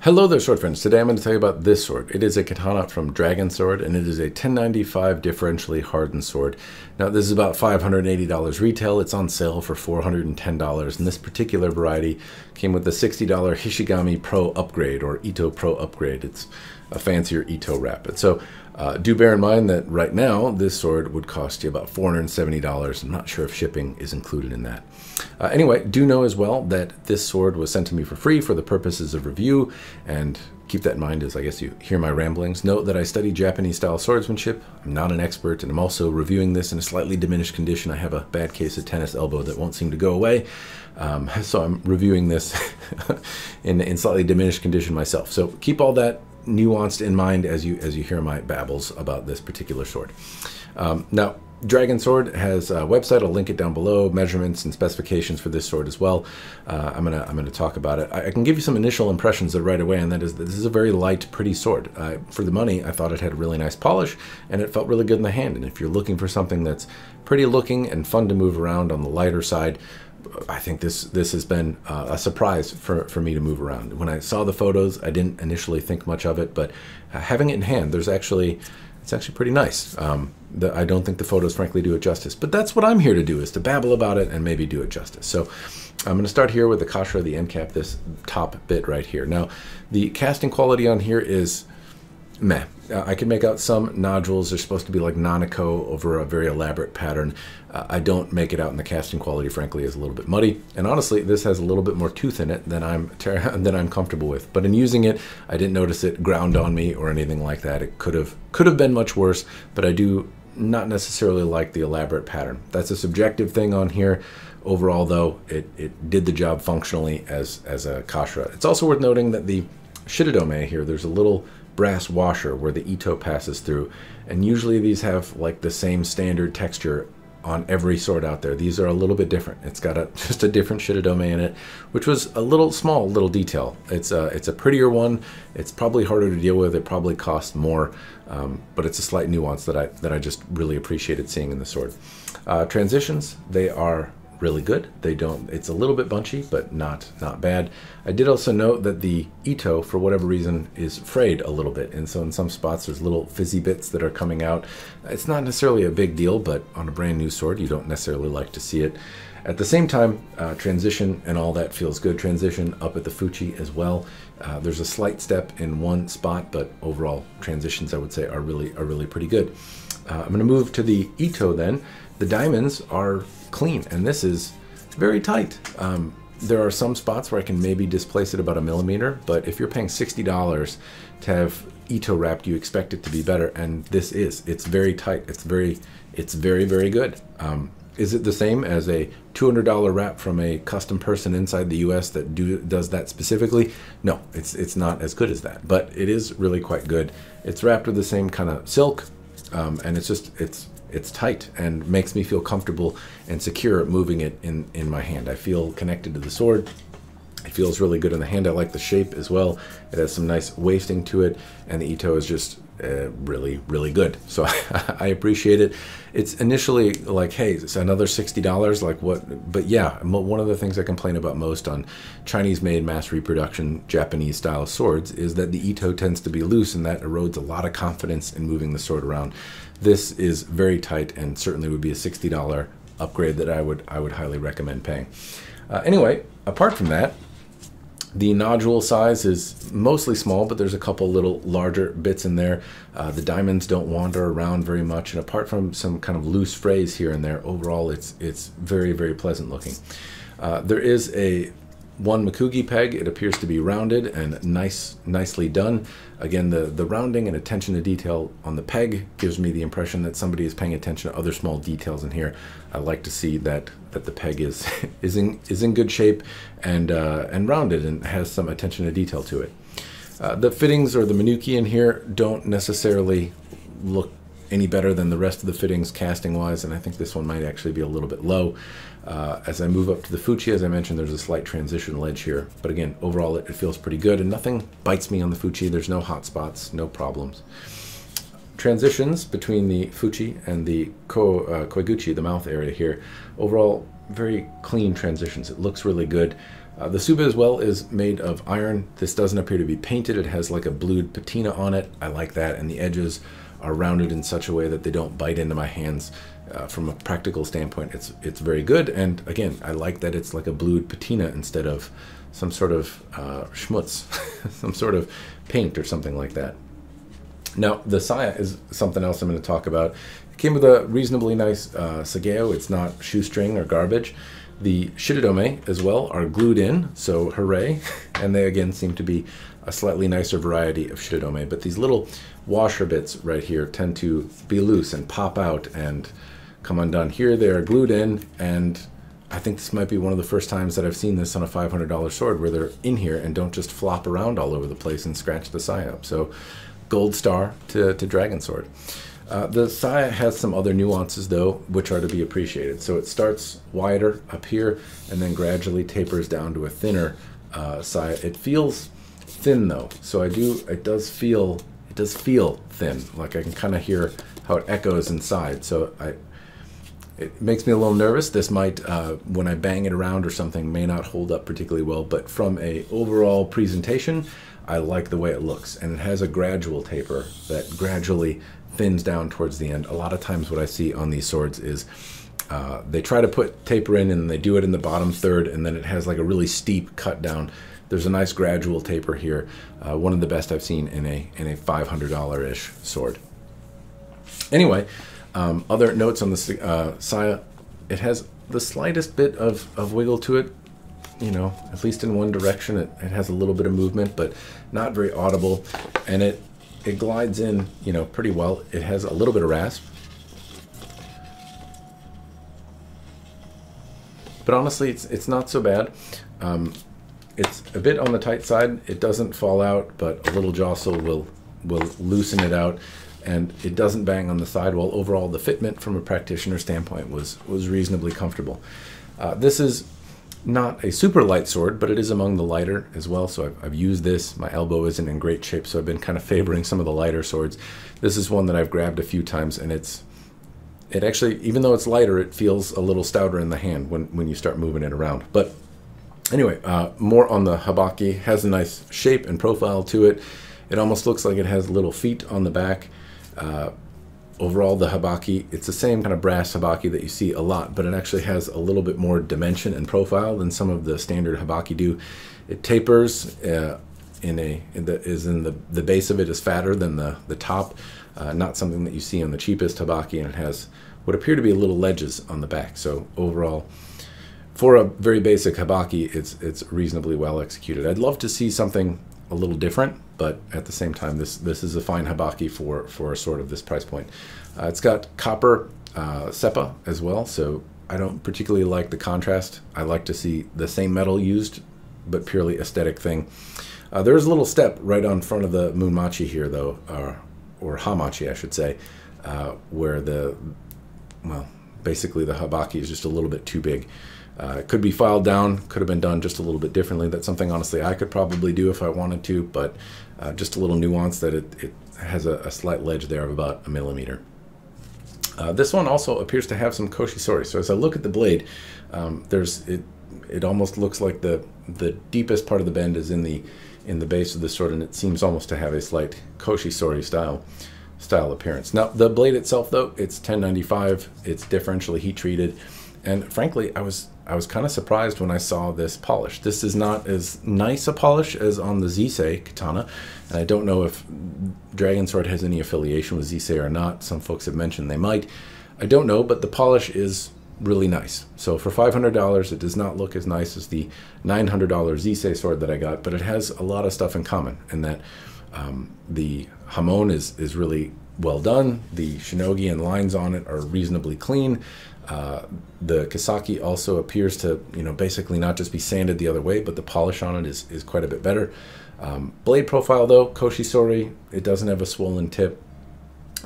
Hello there, sword friends. Today I'm going to tell you about this sword. It is a katana from Dragon Sword, and it is a 1095 differentially hardened sword. Now, this is about $580 retail. It's on sale for $410, and this particular variety came with the $60 Hishigami Pro upgrade, or Ito Pro upgrade. It's a fancier Ito wrap. And so do bear in mind that right now, this sword would cost you about $470. I'm not sure if shipping is included in that. Anyway, do know as well that this sword was sent to me for free for the purposes of review, and keep that in mind as I guess you hear my ramblings. Note that I study Japanese style swordsmanship. I'm not an expert, and I'm also reviewing this in a slightly diminished condition. I have a bad case of tennis elbow that won't seem to go away, so I'm reviewing this in slightly diminished condition myself. So keep all that nuanced in mind as you hear my babbles about this particular sword. Now, Dragon Sword has a website. I'll link it down below. Measurements and specifications for this sword as well. I'm gonna talk about it. I can give you some initial impressions right away, and that is that this is a very light, pretty sword. For the money, I thought it had a really nice polish, and it felt really good in the hand. And if you're looking for something that's pretty looking and fun to move around on the lighter side, I think this has been a surprise for me to move around. When I saw the photos, I didn't initially think much of it, but having it in hand, it's actually pretty nice. I don't think the photos frankly do it justice, but that's what I'm here to do, is to babble about it and maybe do it justice. So I'm going to start here with the Kashra, the end cap, this top bit right here. Now, the casting quality on here is meh. I can make out some nodules. They're supposed to be like Nanako over a very elaborate pattern. I don't make it out, and the casting quality, frankly, is a little bit muddy. And honestly, this has a little bit more tooth in it than I'm comfortable with. But in using it, I didn't notice it ground on me or anything like that. It could have been much worse, but I do not necessarily like the elaborate pattern. That's a subjective thing on here. Overall, though, it did the job functionally as a Kashra. It's also worth noting that the Shitodome here, there's a little brass washer where the Ito passes through, and usually these have like the same standard texture on every sword out there. These are a little bit different. It's got just a different Shitodome in it, which was a little detail. It's a prettier one. It's probably harder to deal with. It probably costs more, but it's a slight nuance that I just really appreciated seeing in the sword. Transitions, they are really good. It's a little bit bunchy, but not bad. I did also note that the Ito, for whatever reason, is frayed a little bit, and so in some spots there's little fizzy bits that are coming out. It's not necessarily a big deal, but on a brand new sword you don't necessarily like to see it. At the same time, transition and all that feels good. Transition up at the Fuchi as well. There's a slight step in one spot, but overall transitions, I would say, are really pretty good. I'm going to move to the Ito then. The diamonds are clean, and this is very tight. There are some spots where I can maybe displace it about 1 millimeter, but if you're paying $60 to have Ito wrapped, you expect it to be better, and this is. It's very tight. It's very good. Is it the same as a $200 wrap from a custom person inside the US that does that specifically? No, it's not as good as that, but it is really quite good. It's wrapped with the same kind of silk, and it's tight and makes me feel comfortable and secure moving it in my hand. I feel connected to the sword. It feels really good in the hand. I like the shape as well. It has some nice wafting to it, and the Ito is just really good. So I appreciate it. It's initially like, hey, it's another $60, like what? But yeah, one of the things I complain about most on Chinese-made mass reproduction Japanese style swords is that the Ito tends to be loose, and that erodes a lot of confidence in moving the sword around. This is very tight, and certainly would be a $60 upgrade that I would highly recommend paying. Anyway, apart from that, the nodule size is mostly small, but there's a couple little larger bits in there. The diamonds don't wander around very much, and apart from some kind of loose frays here and there, overall it's very pleasant looking. There is one Makugi peg. It appears to be rounded and nicely done. Again, the rounding and attention to detail on the peg gives me the impression that somebody is paying attention to other small details in here. I like to see that the peg is in good shape and rounded and has some attention to detail to it. The fittings or the manuki in here don't necessarily look any better than the rest of the fittings casting wise, and I think this one might actually be a little bit low. As I move up to the Fuchi, as I mentioned, there's a slight transition ledge here, but again, overall it feels pretty good, and nothing bites me on the Fuchi. There's no hot spots, no problems. Transitions between the Fuchi and the Koiguchi, the mouth area here, overall very clean transitions. It looks really good. The tsuba as well is made of iron. This doesn't appear to be painted. It has like a blued patina on it. I like that, and the edges are rounded in such a way that they don't bite into my hands. From a practical standpoint, it's very good, and again, I like that it's like a blued patina instead of some sort of schmutz, some sort of paint or something like that. Now, the saya is something else I'm going to talk about. It came with a reasonably nice sageo. It's not shoestring or garbage. The shirodome as well are glued in, so hooray. And they again seem to be a slightly nicer variety of shirodome. But these little washer bits right here tend to be loose and pop out and come undone. Here they are glued in, and I think this might be one of the first times that I've seen this on a $500 sword where they're in here and don't just flop around all over the place and scratch the saya up. So gold star to Dragon Sword. The saya has some other nuances though, which are to be appreciated. So it starts wider up here and then gradually tapers down to a thinner saya. It feels thin though, so it does feel thin. Like I can kind of hear how it echoes inside. So it makes me a little nervous. This might, when I bang it around or something, may not hold up particularly well. But from a overall presentation, I like the way it looks, and it has a gradual taper that gradually thins down towards the end. A lot of times what I see on these swords is they try to put taper in and they do it in the bottom third, and then it has like a really steep cut down. There's a nice gradual taper here. One of the best I've seen in a $500-ish sword. Anyway, other notes on the saya, it has the slightest bit of wiggle to it. You know, at least in one direction, it has a little bit of movement, but not very audible, and it glides in, you know, pretty well. It has a little bit of rasp, but honestly, it's not so bad. It's a bit on the tight side. It doesn't fall out, but a little jostle will loosen it out, and it doesn't bang on the side. While overall, the fitment from a practitioner standpoint was reasonably comfortable. This is not a super light sword, but it is among the lighter as well. So I've used this. My elbow isn't in great shape, so I've been kind of favoring some of the lighter swords. This is one that I've grabbed a few times, and it actually, even though it's lighter, it feels a little stouter in the hand when you start moving it around. But anyway, more on the habaki. Has a nice shape and profile to it. It almost looks like it has little feet on the back. Overall, the habaki, it's the same kind of brass habaki that you see a lot, but it actually has a little bit more dimension and profile than some of the standard habaki do. It tapers the base of it is fatter than the top, not something that you see on the cheapest habaki, and it has what appear to be little ledges on the back. So overall, for a very basic habaki, it's reasonably well executed. I'd love to see something a little different, but at the same time, this is a fine habaki for a sword of this price point. It's got copper seppa as well, so I don't particularly like the contrast. I like to see the same metal used, but purely aesthetic thing. There's a little step right on front of the munmachi here, though, or hamachi, I should say, where basically the habaki is just a little bit too big. It could be filed down, could have been done just a little bit differently. That's something, honestly, I could probably do if I wanted to, but just a little nuance that it has a slight ledge there of about 1 millimeter. This one also appears to have some koshi sori. So as I look at the blade, it almost looks like the deepest part of the bend is in the base of the sword, and it seems almost to have a slight koshi sori style appearance. Now, the blade itself, though, it's 1095. It's differentially heat treated, and frankly, I was kind of surprised when I saw this polish. This is not as nice a polish as on the Zisei Katana, and I don't know if Dragon Sword has any affiliation with Zisei or not. Some folks have mentioned they might. I don't know, but the polish is really nice. So for $500, it does not look as nice as the $900 Zisei sword that I got, but it has a lot of stuff in common, in that the hamon is really well done. The shinogi and lines on it are reasonably clean. The Kasaki also appears to, basically not just be sanded the other way, but the polish on it is quite a bit better. Blade profile, though, koshi sori, it doesn't have a swollen tip.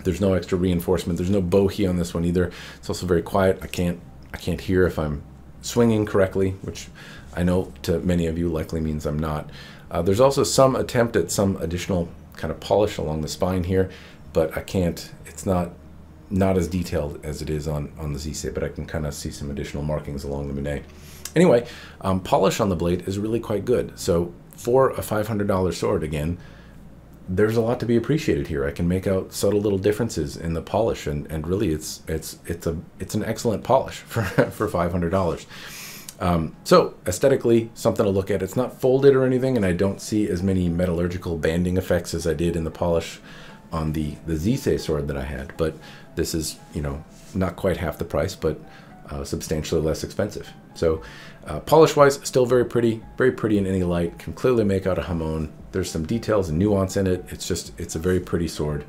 There's no extra reinforcement. There's no bohi on this one either. It's also very quiet. I can't hear if I'm swinging correctly, which I know to many of you likely means I'm not. There's also some attempt at some additional kind of polish along the spine here, but I can't. It's not as detailed as it is on the Zisei, but I can kind of see some additional markings along the Mune. Anyway, polish on the blade is really quite good. So for a $500 sword, again, there's a lot to be appreciated here. I can make out subtle little differences in the polish, and really it's an excellent polish for $500. So aesthetically, something to look at. It's not folded or anything, and I don't see as many metallurgical banding effects as I did in the polish on the Zisei sword that I had. But this is, you know, not quite half the price, but substantially less expensive. So polish-wise, still very pretty in any light. Can clearly make out a hamon. There's some details and nuance in it. It's a very pretty sword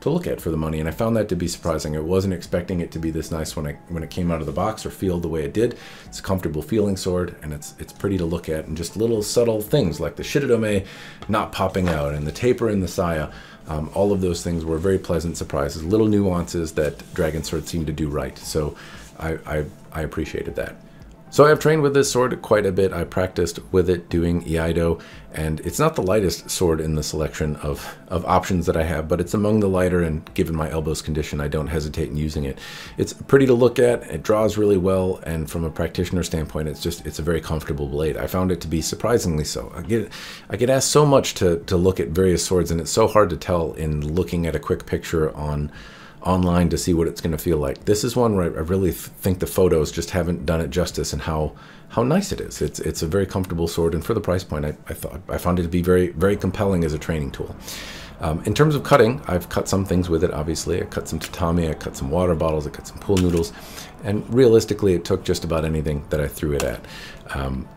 to look at for the money, and I found that to be surprising. I wasn't expecting it to be this nice when it came out of the box or feel the way it did. It's a comfortable feeling sword, and it's pretty to look at, and just little subtle things like the shirodome not popping out and the taper in the saya. All of those things were very pleasant surprises, little nuances that Dragon Sword seemed to do right. So I appreciated that. So I have trained with this sword quite a bit. I practiced with it doing iaido, and it's not the lightest sword in the selection of options that I have, but it's among the lighter, and given my elbow's condition, I don't hesitate in using it. It's pretty to look at, it draws really well, and from a practitioner standpoint, it's a very comfortable blade. I found it to be surprisingly so. I get asked so much to look at various swords, and it's so hard to tell in looking at a quick picture online to see what it's going to feel like. This is one where I really think the photos just haven't done it justice, and how nice it is. It's a very comfortable sword, and for the price point, I found it to be very, very compelling as a training tool. In terms of cutting, I've cut some things with it, obviously. I cut some tatami, I cut some water bottles, I cut some pool noodles, and realistically, it took just about anything that I threw it at.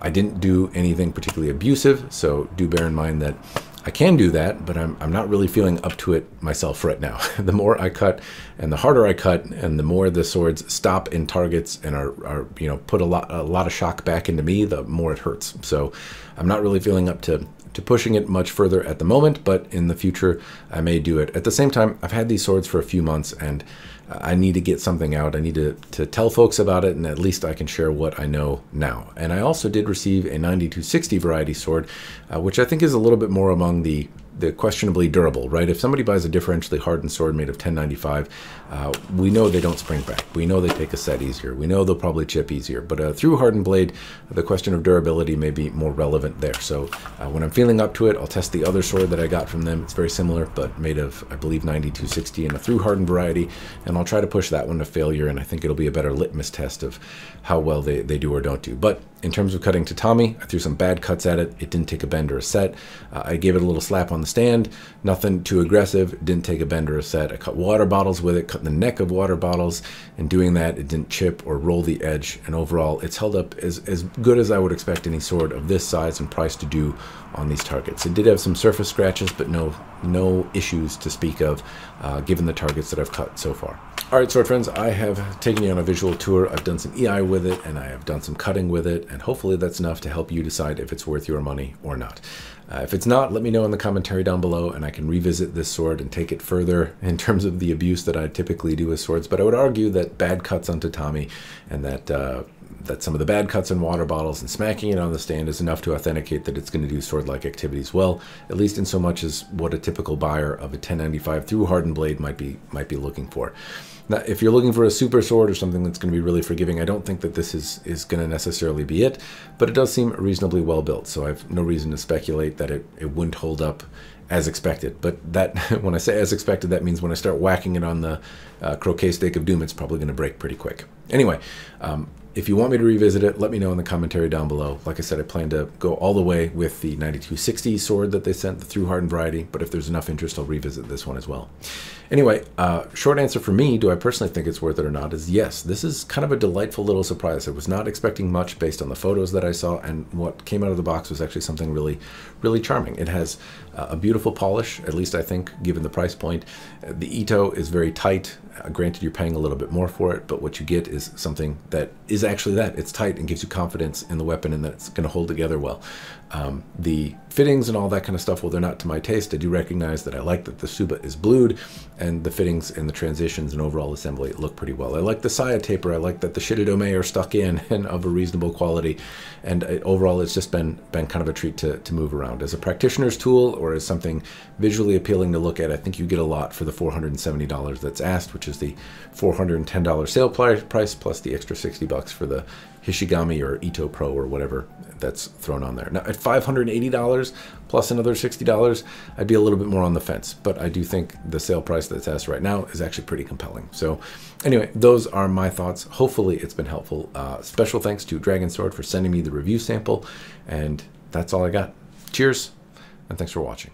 I didn't do anything particularly abusive, so do bear in mind that I can do that, but I'm not really feeling up to it myself right now. The more I cut and the harder I cut, and the more the swords stop in targets and are you know, put a lot of shock back into me, the more it hurts. So I'm not really feeling up to pushing it much further at the moment, but in the future I may do it. At the same time, I've had these swords for a few months, and I need to get something out. I need to tell folks about it, and at least I can share what I know now. And I also did receive a 9260 variety sword, which I think is a little bit more among the questionably durable, right? If somebody buys a differentially hardened sword made of 1095, we know they don't spring back. We know they take a set easier. We know they'll probably chip easier. But a through hardened blade, the question of durability may be more relevant there. So when I'm feeling up to it, I'll test the other sword that I got from them. It's very similar, but made of, I believe, 9260 and a through hardened variety. And I'll try to push that one to failure, and I think it'll be a better litmus test of how well they do or don't do. But in terms of cutting tatami, I threw some bad cuts at it. It didn't take a bend or a set. I gave it a little slap on the stand, nothing too aggressive. It didn't take a bend or a set. I cut water bottles with it, cut the neck of water bottles, and doing that, it didn't chip or roll the edge. And overall, it's held up as good as I would expect any sword of this size and price to do on these targets. It did have some surface scratches, but no issues to speak of, given the targets that I've cut so far. All right, sword friends, I have taken you on a visual tour. I've done some EI with it, and I have done some cutting with it, and hopefully that's enough to help you decide if it's worth your money or not. If it's not, let me know in the commentary down below, and I can revisit this sword and take it further in terms of the abuse that I typically do with swords. But I would argue that bad cuts on tatami, and that some of the bad cuts in water bottles and smacking it on the stand is enough to authenticate that it's going to do sword-like activities well, at least in so much as what a typical buyer of a 1095 through hardened blade might be looking for. Now, if you're looking for a super sword or something that's going to be really forgiving, I don't think that this is going to necessarily be it, but it does seem reasonably well built, so I have no reason to speculate that it wouldn't hold up as expected. But that, when I say as expected, that means when I start whacking it on the croquet stake of doom, it's probably going to break pretty quick. Anyway, if you want me to revisit it, let me know in the commentary down below. Like I said, I plan to go all the way with the 9260 sword that they sent, the through hardened variety, but if there's enough interest, I'll revisit this one as well. Anyway, short answer for me, do I personally think it's worth it or not, is yes. This is kind of a delightful little surprise. I was not expecting much based on the photos that I saw, and what came out of the box was actually something really, really charming. It has a beautiful polish, at least I think, given the price point. The ito is very tight. Granted, you're paying a little bit more for it, but what you get is something that is actually that. It's tight and gives you confidence in the weapon, and that it's going to hold together well. The fittings and all that kind of stuff, well, they're not to my taste. I do recognize that I like that the tsuba is blued, and the fittings and the transitions and overall assembly look pretty well. I like the saya taper. I like that the shirudome are stuck in and of a reasonable quality. And overall, it's just been kind of a treat to move around. As a practitioner's tool or as something visually appealing to look at, I think you get a lot for the $470 that's asked, which is the $410 sale price plus the extra $60 for the Hishigami or Ito Pro or whatever that's thrown on there. Now at $580 plus another $60, I'd be a little bit more on the fence, but I do think the sale price that's asked right now is actually pretty compelling. So anyway, those are my thoughts. Hopefully it's been helpful. Special thanks to Dragon Sword for sending me the review sample, and that's all I got. Cheers, and thanks for watching.